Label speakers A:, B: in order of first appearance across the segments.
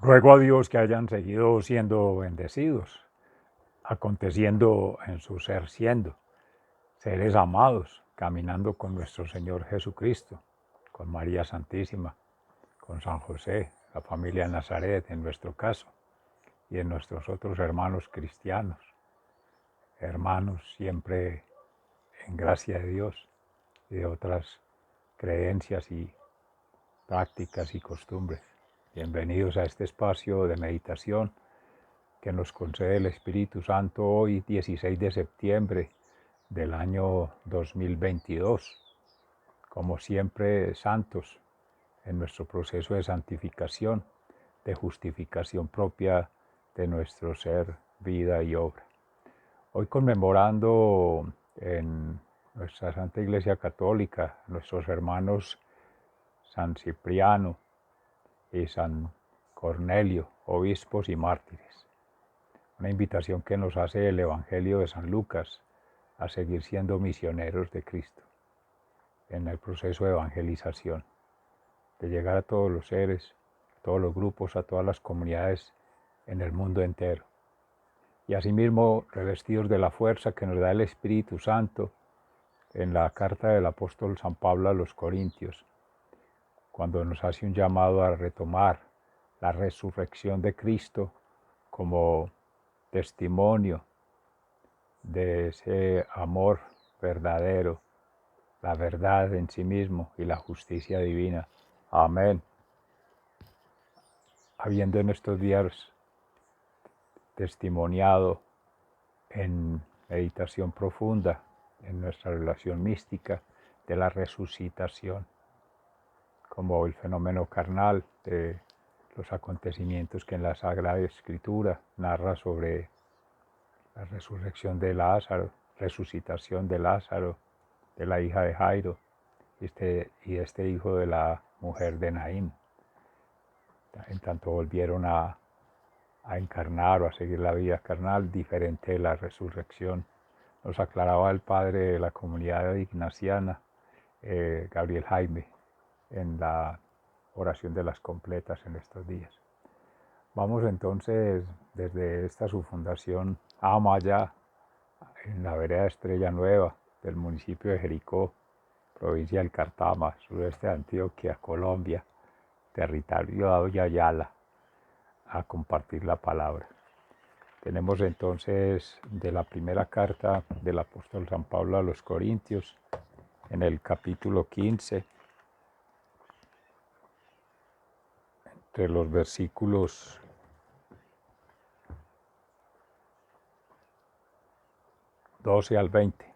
A: Ruego a Dios que hayan seguido siendo bendecidos, aconteciendo en su ser siendo, seres amados, caminando con nuestro Señor Jesucristo, con María Santísima, con San José, la familia Nazaret en nuestro caso, y en nuestros otros hermanos cristianos, hermanos siempre en gracia de Dios y de otras creencias y prácticas y costumbres. Bienvenidos a este espacio de meditación que nos concede el Espíritu Santo hoy, 16 de septiembre del año 2022. Como siempre, santos en nuestro proceso de santificación, de justificación propia de nuestro ser, vida y obra. Hoy conmemorando en nuestra Santa Iglesia Católica nuestros hermanos San Cipriano y San Cornelio, obispos y mártires. Una invitación que nos hace el Evangelio de San Lucas a seguir siendo misioneros de Cristo en el proceso de evangelización, de llegar a todos los seres, a todos los grupos, a todas las comunidades en el mundo entero. Y asimismo revestidos de la fuerza que nos da el Espíritu Santo en la carta del apóstol San Pablo a los Corintios, cuando nos hace un llamado a retomar la resurrección de Cristo como testimonio de ese amor verdadero, la verdad en sí mismo y la justicia divina. Amén. Habiendo en estos días testimoniado en meditación profunda en nuestra relación mística de la resucitación, como el fenómeno carnal de los acontecimientos que en la Sagrada Escritura narra sobre la resurrección de Lázaro, resucitación de Lázaro, de la hija de Jairo y este hijo de la mujer de Naín. En tanto volvieron a encarnar o a seguir la vida carnal diferente de la resurrección. Nos aclaraba el padre de la comunidad ignaciana, Gabriel Jaime, en la oración de las completas en estos días. Vamos entonces desde esta su fundación Amaya, en la vereda Estrella Nueva del municipio de Jericó, provincia del Cartama, sureste de Antioquia, Colombia, territorio de Ayala, a compartir la palabra. Tenemos entonces de la primera carta del apóstol San Pablo a los Corintios, en el capítulo 15, entre los versículos 12 al 20,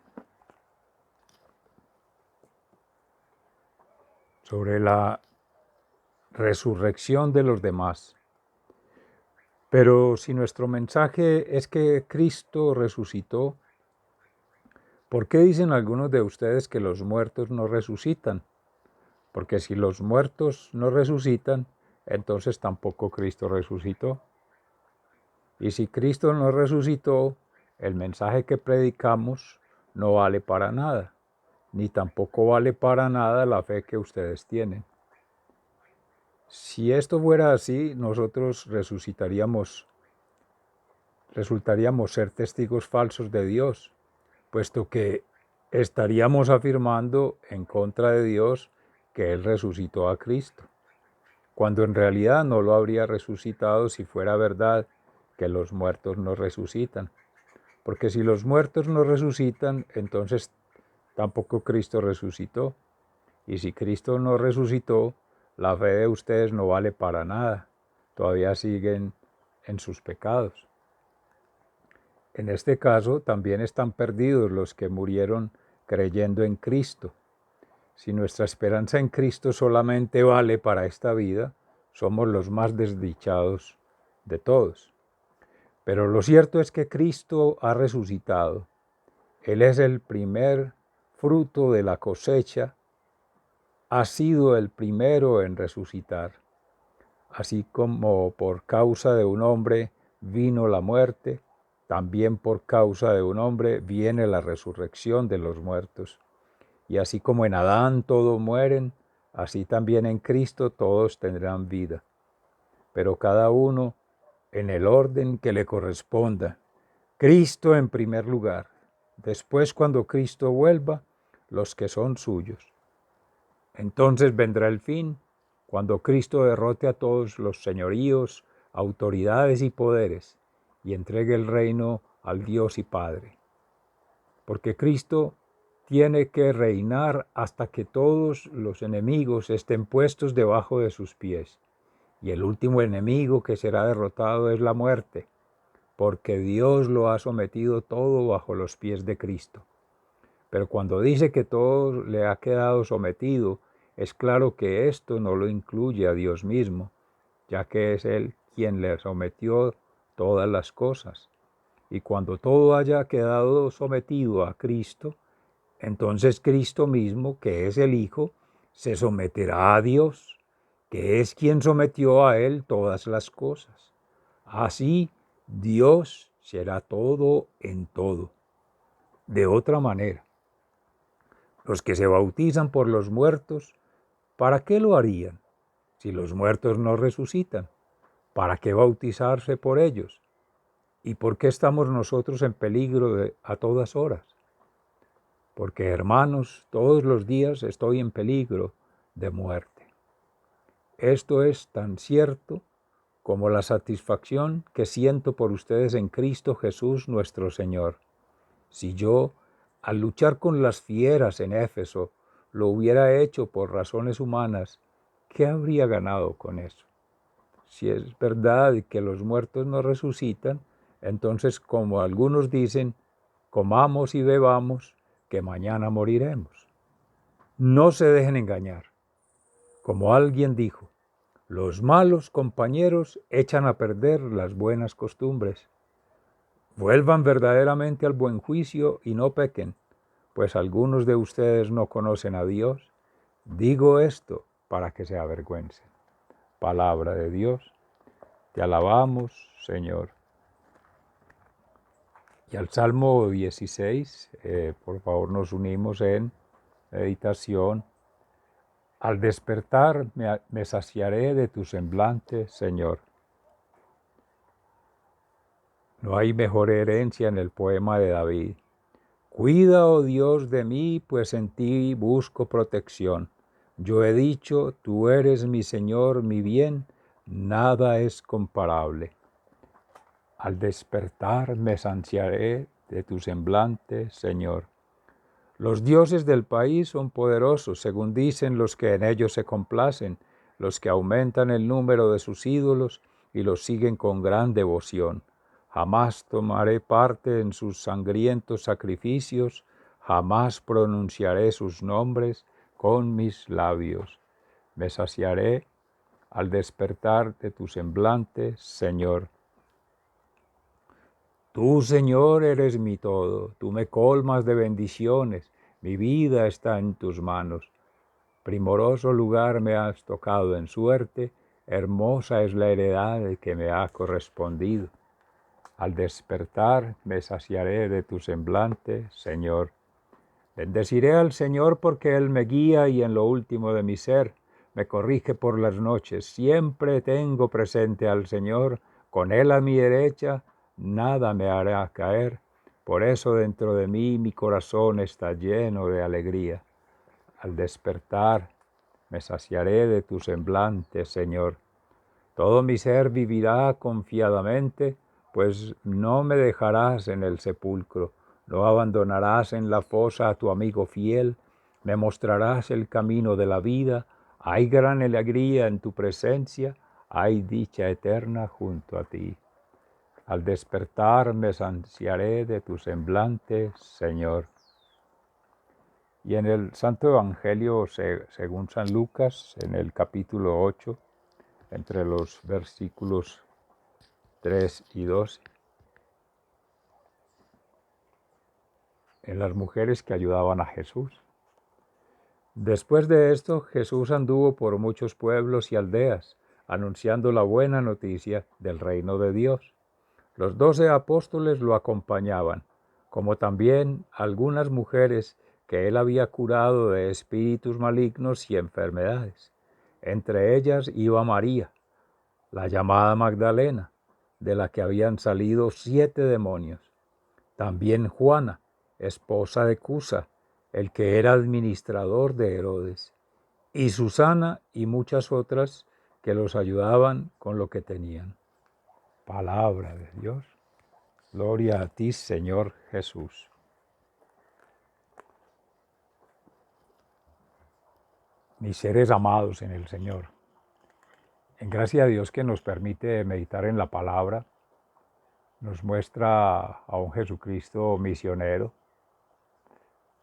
A: sobre la resurrección de los demás. Pero si nuestro mensaje es que Cristo resucitó, ¿por qué dicen algunos de ustedes que los muertos no resucitan? Porque si los muertos no resucitan, entonces tampoco Cristo resucitó. Y si Cristo no resucitó, el mensaje que predicamos no vale para nada, ni tampoco vale para nada la fe que ustedes tienen. Si esto fuera así, nosotros resultaríamos ser testigos falsos de Dios, puesto que estaríamos afirmando en contra de Dios que Él resucitó a Cristo, cuando en realidad no lo habría resucitado si fuera verdad que los muertos no resucitan. Porque si los muertos no resucitan, entonces tampoco Cristo resucitó. Y si Cristo no resucitó, la fe de ustedes no vale para nada. Todavía siguen en sus pecados. En este caso, también están perdidos los que murieron creyendo en Cristo. Si nuestra esperanza en Cristo solamente vale para esta vida, somos los más desdichados de todos. Pero lo cierto es que Cristo ha resucitado. Él es el primer fruto de la cosecha, ha sido el primero en resucitar. Así como por causa de un hombre vino la muerte, también por causa de un hombre viene la resurrección de los muertos. Y así como en Adán todos mueren, así también en Cristo todos tendrán vida. pero cada uno en el orden que le corresponda. Cristo en primer lugar, después cuando Cristo vuelva, los que son suyos. Entonces vendrá el fin, cuando Cristo derrote a todos los señoríos, autoridades y poderes, y entregue el reino al Dios y Padre. Porque Cristo tiene que reinar hasta que todos los enemigos estén puestos debajo de sus pies. Y el último enemigo que será derrotado es la muerte, porque Dios lo ha sometido todo bajo los pies de Cristo. Pero cuando dice que todo le ha quedado sometido, es claro que esto no lo incluye a Dios mismo, ya que es Él quien le sometió todas las cosas. Y cuando todo haya quedado sometido a Cristo, entonces Cristo mismo, que es el Hijo, se someterá a Dios, que es quien sometió a Él todas las cosas. Así, Dios será todo en todo. De otra manera, los que se bautizan por los muertos, ¿para qué lo harían? Si los muertos no resucitan, ¿para qué bautizarse por ellos? ¿Y por qué estamos nosotros en peligro a todas horas? Porque, hermanos, todos los días estoy en peligro de muerte. Esto es tan cierto como la satisfacción que siento por ustedes en Cristo Jesús nuestro Señor. Si yo, al luchar con las fieras en Éfeso, lo hubiera hecho por razones humanas, ¿qué habría ganado con eso? Si es verdad que los muertos no resucitan, entonces, como algunos dicen, comamos y bebamos, que mañana moriremos. No se dejen engañar. Como alguien dijo, los malos compañeros echan a perder las buenas costumbres. Vuelvan verdaderamente al buen juicio y no pequen, pues algunos de ustedes no conocen a Dios. Digo esto para que se avergüencen. Palabra de Dios. Te alabamos, Señor. Y al Salmo 16, por favor, nos unimos en meditación. Al despertar me saciaré de tu semblante, Señor. No hay mejor herencia en el poema de David. Cuida, oh Dios, de mí, pues en ti busco protección. Yo he dicho, tú eres mi Señor, mi bien, nada es comparable. Al despertar me saciaré de tu semblante, Señor. Los dioses del país son poderosos, según dicen los que en ellos se complacen, los que aumentan el número de sus ídolos y los siguen con gran devoción. Jamás tomaré parte en sus sangrientos sacrificios, jamás pronunciaré sus nombres con mis labios. Me saciaré al despertar de tu semblante, Señor. Tú, Señor, eres mi todo, tú me colmas de bendiciones, mi vida está en tus manos. Primoroso lugar me has tocado en suerte, hermosa es la heredad que me ha correspondido. Al despertar me saciaré de tu semblante, Señor. Bendeciré al Señor porque Él me guía y en lo último de mi ser me corrige por las noches. Siempre tengo presente al Señor, con Él a mi derecha, nada me hará caer. Por eso dentro de mí mi corazón está lleno de alegría. Al despertar me saciaré de tu semblante, Señor. Todo mi ser vivirá confiadamente, pues no me dejarás en el sepulcro, no abandonarás en la fosa a tu amigo fiel, me mostrarás el camino de la vida, hay gran alegría en tu presencia, hay dicha eterna junto a ti. Al despertar me saciaré de tu semblante, Señor. Y en el Santo Evangelio según San Lucas, en el capítulo 8, entre los versículos 3 y 12, en las mujeres que ayudaban a Jesús. Después de esto, Jesús anduvo por muchos pueblos y aldeas, anunciando la buena noticia del reino de Dios. Los 12 apóstoles lo acompañaban, como también algunas mujeres que él había curado de espíritus malignos y enfermedades. Entre ellas iba María, la llamada Magdalena, de la que habían salido 7 demonios, también Juana, esposa de Cusa, el que era administrador de Herodes, y Susana y muchas otras que los ayudaban con lo que tenían. Palabra de Dios. Gloria a ti, Señor Jesús. Mis seres amados en el Señor, en gracia a Dios que nos permite meditar en la palabra, nos muestra a un Jesucristo misionero,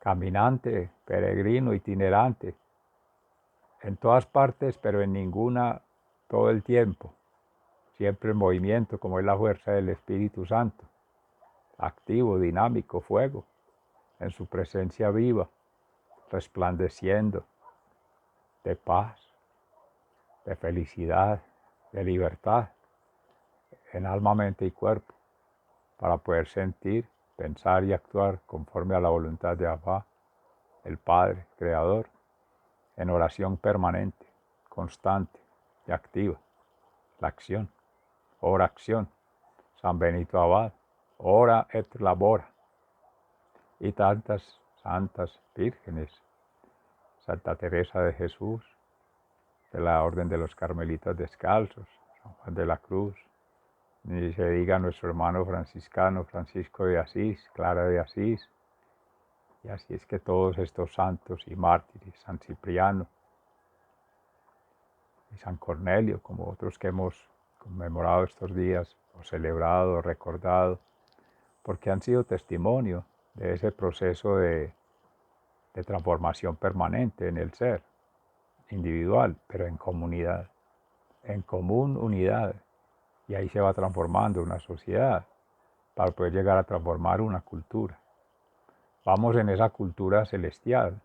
A: caminante, peregrino, itinerante, en todas partes, pero en ninguna todo el tiempo, siempre en movimiento, como es la fuerza del Espíritu Santo, activo, dinámico, fuego, en su presencia viva, resplandeciendo de paz, de felicidad, de libertad, en alma, mente y cuerpo, para poder sentir, pensar y actuar conforme a la voluntad de Abba, el Padre, Creador, en oración permanente, constante y activa, la acción, oración, San Benito Abad, ora et labora, y tantas santas vírgenes, Santa Teresa de Jesús, de la Orden de los Carmelitas Descalzos, San Juan de la Cruz, ni se diga nuestro hermano franciscano Francisco de Asís, Clara de Asís, y así es que todos estos santos y mártires, San Cipriano y San Cornelio, como otros que hemos conmemorado estos días, o celebrado, o recordado, porque han sido testimonio de ese proceso de transformación permanente en el ser, individual, pero en comunidad, en común unidad, y ahí se va transformando una sociedad para poder llegar a transformar una cultura. Vamos en esa cultura celestial,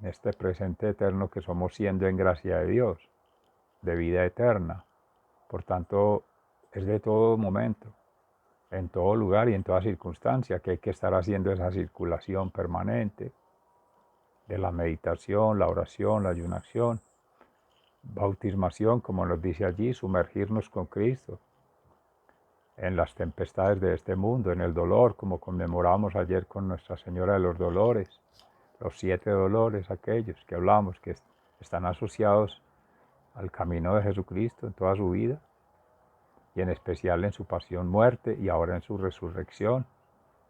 A: en este presente eterno que somos siendo en gracia de Dios, de vida eterna. Por tanto, es de todo momento, en todo lugar y en toda circunstancia que hay que estar haciendo esa circulación permanente de la meditación, la oración, la ayunación, bautismación, como nos dice allí, sumergirnos con Cristo en las tempestades de este mundo, en el dolor, como conmemoramos ayer con Nuestra Señora de los Dolores, los 7 dolores aquellos que hablamos, que están asociados al camino de Jesucristo en toda su vida, y en especial en su pasión, muerte y ahora en su resurrección,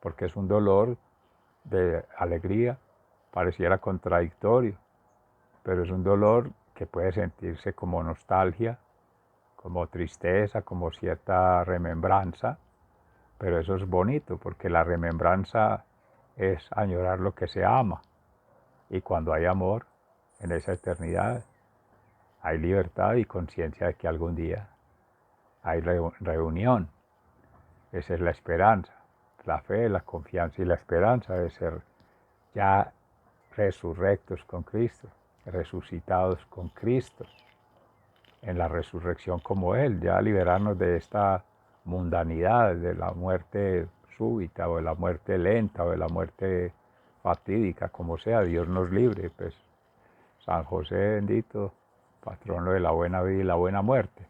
A: porque es un dolor de alegría, pareciera contradictorio, pero es un dolor que puede sentirse como nostalgia, como tristeza, como cierta remembranza, pero eso es bonito porque la remembranza es añorar lo que se ama, y cuando hay amor en esa eternidad hay libertad y conciencia de que algún día hay reunión. Esa es la esperanza, la fe, la confianza y la esperanza de ser ya resurrectos con Cristo, resucitados con Cristo, en la resurrección como Él, ya liberarnos de esta mundanidad, de la muerte súbita o de la muerte lenta o de la muerte fatídica, como sea, Dios nos libre, pues San José bendito, patrono de la buena vida y la buena muerte,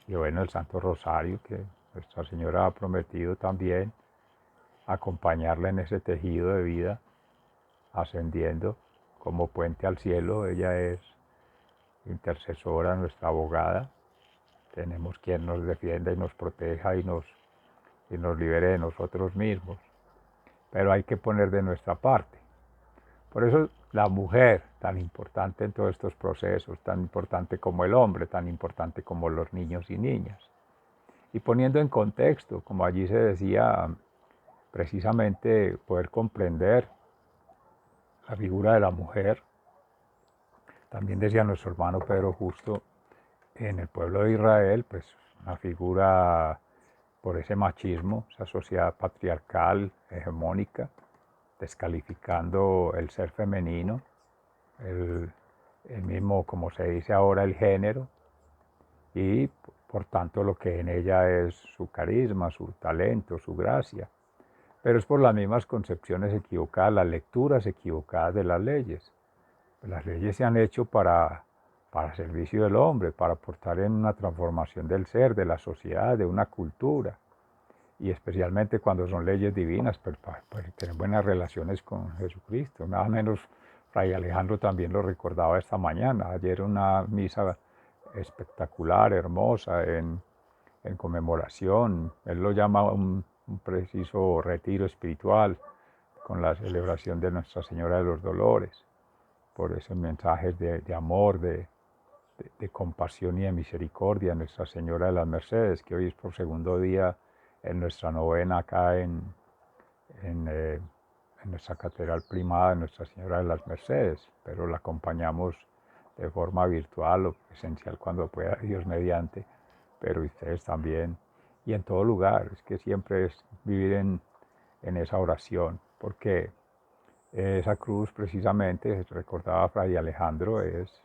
A: y bueno, el Santo Rosario, que Nuestra Señora ha prometido también acompañarla en ese tejido de vida, ascendiendo como puente al cielo. Ella es intercesora, nuestra abogada. Tenemos quien nos defienda y nos proteja y nos libere de nosotros mismos. Pero hay que poner de nuestra parte. Por eso la mujer, tan importante en todos estos procesos, tan importante como el hombre, tan importante como los niños y niñas. Y poniendo en contexto, como allí se decía, precisamente poder comprender la figura de la mujer. También decía nuestro hermano Pedro Justo, en el pueblo de Israel, pues una figura por ese machismo, esa sociedad patriarcal, hegemónica, descalificando el ser femenino, el mismo, como se dice ahora, el género, y por tanto lo que en ella es su carisma, su talento, su gracia. Pero es por las mismas concepciones equivocadas, las lecturas equivocadas de las leyes. Las leyes se han hecho para para servicio del hombre, para aportar en una transformación del ser, de la sociedad, de una cultura, y especialmente cuando son leyes divinas, para tener buenas relaciones con Jesucristo. Más o menos Fray Alejandro también lo recordaba esta mañana. Ayer una misa espectacular, hermosa, en conmemoración. Él lo llama un preciso retiro espiritual con la celebración de Nuestra Señora de los Dolores, por esos mensajes de amor, de compasión y de misericordia, Nuestra Señora de las Mercedes, que hoy es por segundo día en nuestra novena acá en nuestra catedral primada de Nuestra Señora de las Mercedes, pero la acompañamos de forma virtual o presencial cuando pueda, Dios mediante, pero ustedes también, y en todo lugar. Es que siempre es vivir en esa oración, porque esa cruz precisamente, recordaba Fray Alejandro, es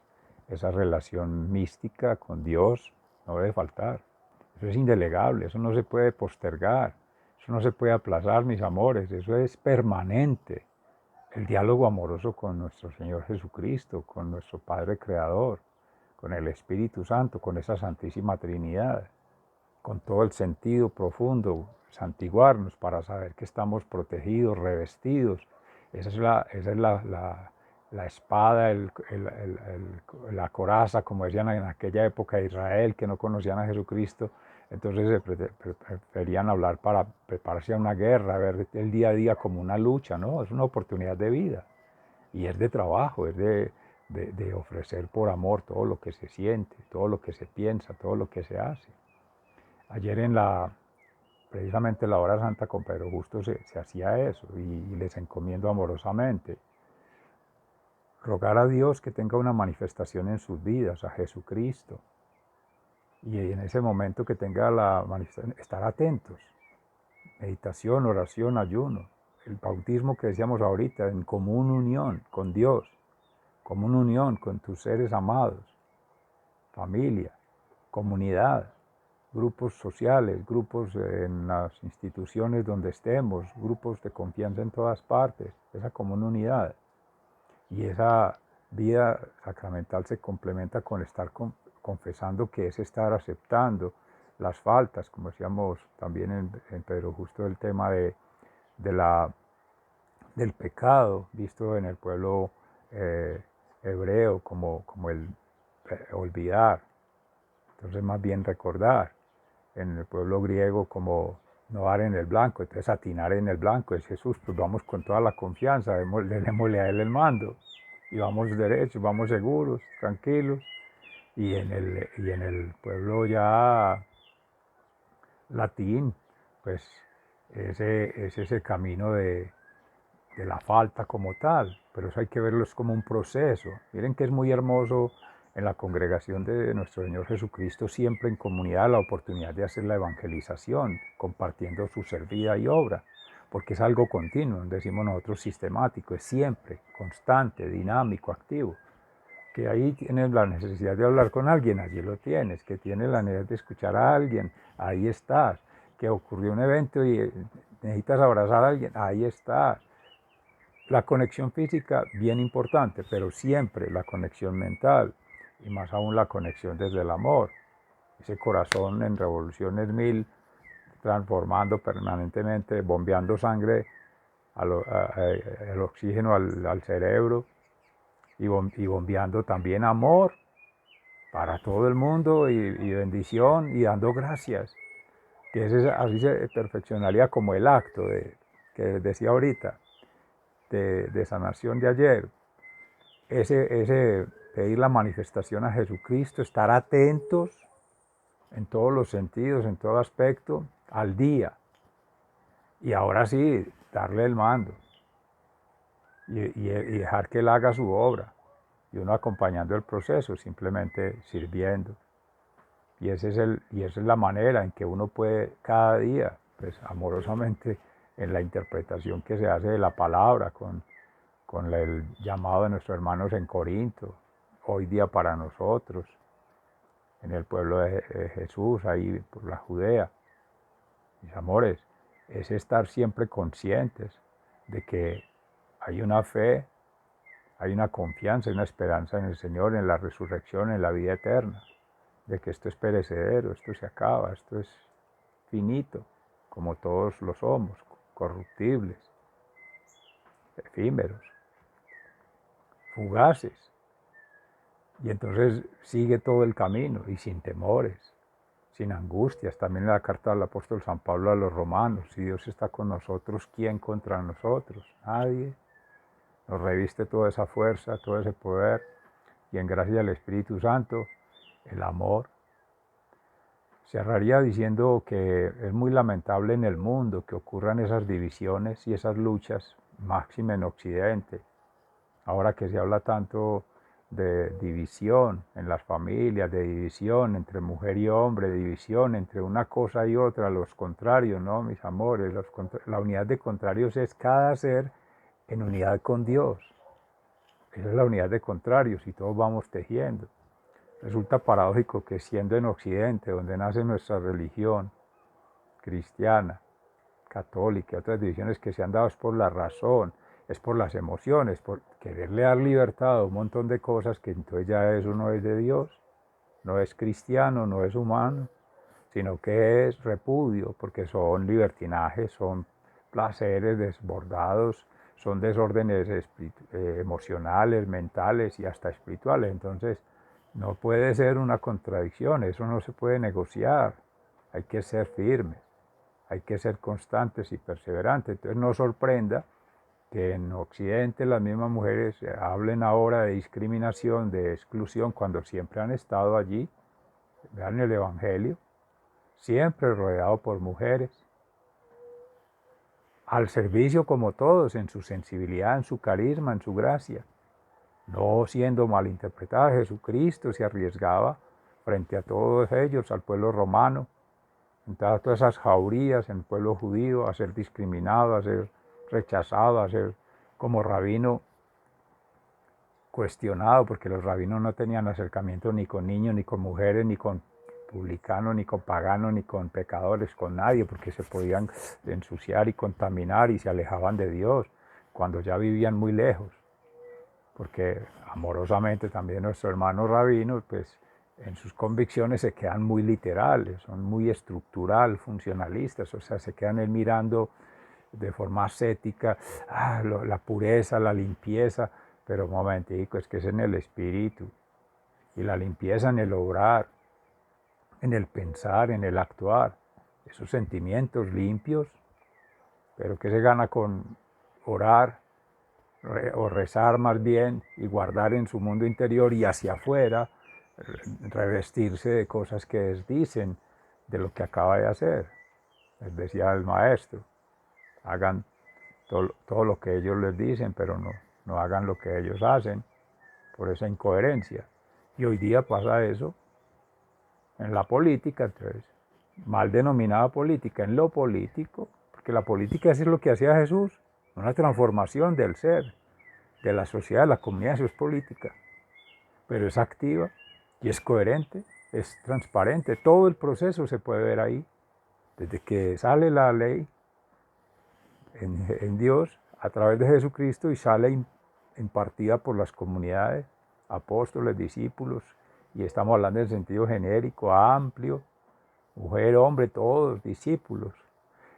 A: esa relación mística con Dios, no debe faltar. Eso es indelegable, eso no se puede postergar, eso no se puede aplazar, mis amores, eso es permanente. El diálogo amoroso con nuestro Señor Jesucristo, con nuestro Padre Creador, con el Espíritu Santo, con esa Santísima Trinidad, con todo el sentido profundo, santiguarnos para saber que estamos protegidos, revestidos. Esa es la espada, la coraza, como decían en aquella época de Israel, que no conocían a Jesucristo. Entonces se preferían hablar para prepararse a una guerra, ver el día a día como una lucha, ¿no? Es una oportunidad de vida y es de trabajo, es de ofrecer por amor todo lo que se siente, todo lo que se piensa, todo lo que se hace. Ayer precisamente en la hora santa con Pedro Justo se hacía eso, y les encomiendo amorosamente rogar a Dios que tenga una manifestación en sus vidas, a Jesucristo, y en ese momento que tenga la manifestación, estar atentos, meditación, oración, ayuno, el bautismo que decíamos ahorita, en común unión con Dios, común unión con tus seres amados, familia, comunidad, grupos sociales, grupos en las instituciones donde estemos, grupos de confianza en todas partes, esa común unidad. Y esa vida sacramental se complementa con estar confesando, que es estar aceptando las faltas, como decíamos también en Pedro Justo, el tema del pecado, visto en el pueblo hebreo como el olvidar. Entonces más bien recordar. En el pueblo griego como no dar en el blanco, entonces atinar en el blanco es Jesús, pues vamos con toda la confianza, démosle a Él el mando y vamos derechos, vamos seguros, tranquilos. Y en el pueblo ya latín, pues es ese camino de la falta como tal, pero eso hay que verlo es como un proceso. Miren que es muy hermoso en la congregación de nuestro Señor Jesucristo, siempre en comunidad, la oportunidad de hacer la evangelización, compartiendo su servida y obra, porque es algo continuo, decimos nosotros sistemático, es siempre, constante, dinámico, activo. Que ahí tienes la necesidad de hablar con alguien, allí lo tienes, que tienes la necesidad de escuchar a alguien, ahí estás, que ocurrió un evento y necesitas abrazar a alguien, ahí estás. La conexión física, bien importante, pero siempre la conexión mental, y más aún la conexión desde el amor. Ese corazón en revoluciones mil, transformando permanentemente, bombeando sangre, el oxígeno al cerebro, y bombeando también amor para todo el mundo, y bendición, y dando gracias. Que así se perfeccionaría como el acto que decía ahorita, de sanación de ayer. Ese pedir la manifestación a Jesucristo, estar atentos en todos los sentidos, en todo aspecto, al día. Y ahora sí, darle el mando y dejar que Él haga su obra. Y uno acompañando el proceso, simplemente sirviendo. Y esa es la manera en que uno puede cada día, pues amorosamente, en la interpretación que se hace de la palabra, con el llamado de nuestros hermanos en Corinto, hoy día para nosotros, en el pueblo de Jesús, ahí por la Judea. Mis amores, es estar siempre conscientes de que hay una fe, hay una confianza, una esperanza en el Señor, en la resurrección, en la vida eterna, de que esto es perecedero, esto se acaba, esto es finito, como todos lo somos, corruptibles, efímeros, fugaces. Y entonces sigue todo el camino y sin temores, sin angustias. También en la carta del apóstol San Pablo a los romanos, si Dios está con nosotros, ¿quién contra nosotros? Nadie. Nos reviste toda esa fuerza, todo ese poder, y en gracia del Espíritu Santo, el amor. Cerraría diciendo que es muy lamentable en el mundo que ocurran esas divisiones y esas luchas, máxime en Occidente. Ahora que se habla tanto de división en las familias, de división entre mujer y hombre, de división entre una cosa y otra, los contrarios, ¿no, mis amores? La unidad de contrarios es cada ser en unidad con Dios. Esa es la unidad de contrarios y todos vamos tejiendo. Resulta paradójico que siendo en Occidente, donde nace nuestra religión cristiana, católica, otras divisiones que se han dado es por la razón, es por las emociones, por quererle dar libertad a un montón de cosas que entonces ya eso no es de Dios, no es cristiano, no es humano, sino que es repudio, porque son libertinajes, son placeres desbordados, son desórdenes emocionales, mentales y hasta espirituales. Entonces, no puede ser una contradicción, eso no se puede negociar, hay que ser firmes, hay que ser constantes y perseverantes. Entonces, no sorprenda que en Occidente las mismas mujeres hablen ahora de discriminación, de exclusión, cuando siempre han estado allí. Vean el Evangelio, siempre rodeado por mujeres, al servicio como todos, en su sensibilidad, en su carisma, en su gracia, no siendo malinterpretada. Jesucristo se arriesgaba frente a todos ellos, al pueblo romano, en todas esas jaurías, en el pueblo judío, a ser discriminado, a ser rechazado, a ser como rabino cuestionado, porque los rabinos no tenían acercamiento ni con niños, ni con mujeres, ni con publicanos, ni con paganos, ni con pecadores, con nadie, porque se podían ensuciar y contaminar y se alejaban de Dios cuando ya vivían muy lejos. Porque amorosamente también nuestros hermanos rabinos, pues en sus convicciones se quedan muy literales, son muy estructural, funcionalistas, o sea, se quedan mirando de forma ascética, la pureza, la limpieza, pero un momentico, es que es en el espíritu, y la limpieza en el obrar, en el pensar, en el actuar, esos sentimientos limpios, pero que se gana con orar o rezar más bien y guardar en su mundo interior y hacia afuera, revestirse de cosas que desdicen de lo que acaba de hacer. Les decía el maestro, hagan todo lo que ellos les dicen, pero no hagan lo que ellos hacen, por esa incoherencia. Y hoy día pasa eso en la política, entonces, mal denominada política, en lo político, porque la política es lo que hacía Jesús, una transformación del ser, de la sociedad, de la comunidad, eso es política, pero es activa y es coherente, es transparente, todo el proceso se puede ver ahí, desde que sale la ley en Dios a través de Jesucristo y sale impartida por las comunidades, apóstoles, discípulos, y estamos hablando en sentido genérico, amplio, mujer, hombre, todos, discípulos.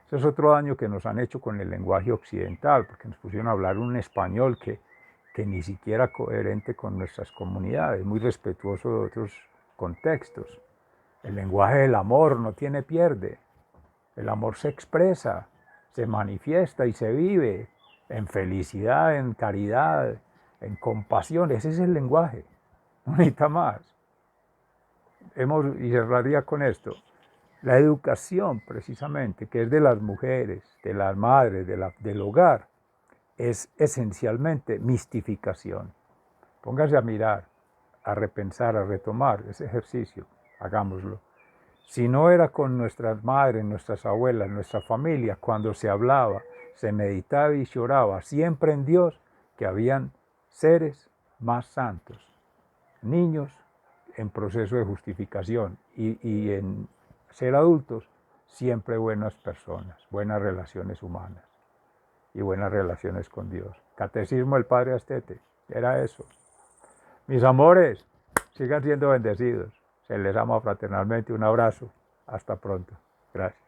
A: Ese es otro daño que nos han hecho con el lenguaje occidental, porque nos pusieron a hablar un español que ni siquiera coherente con nuestras comunidades, muy respetuoso de otros contextos. El lenguaje del amor no tiene pierde. El amor se expresa, se manifiesta y se vive en felicidad, en caridad, en compasión. Ese es el lenguaje, no necesita más. Y cerraría con esto, la educación precisamente, que es de las mujeres, de las madres, del hogar, es esencialmente mistificación. Póngase a mirar, a repensar, a retomar ese ejercicio, hagámoslo. Si no era con nuestras madres, nuestras abuelas, nuestra familia, cuando se hablaba, se meditaba y lloraba siempre en Dios, que habían seres más santos, niños en proceso de justificación y en ser adultos, siempre buenas personas, buenas relaciones humanas y buenas relaciones con Dios. Catecismo del Padre Astete. Era eso. Mis amores, sigan siendo bendecidos. Se les ama fraternalmente. Un abrazo. Hasta pronto. Gracias.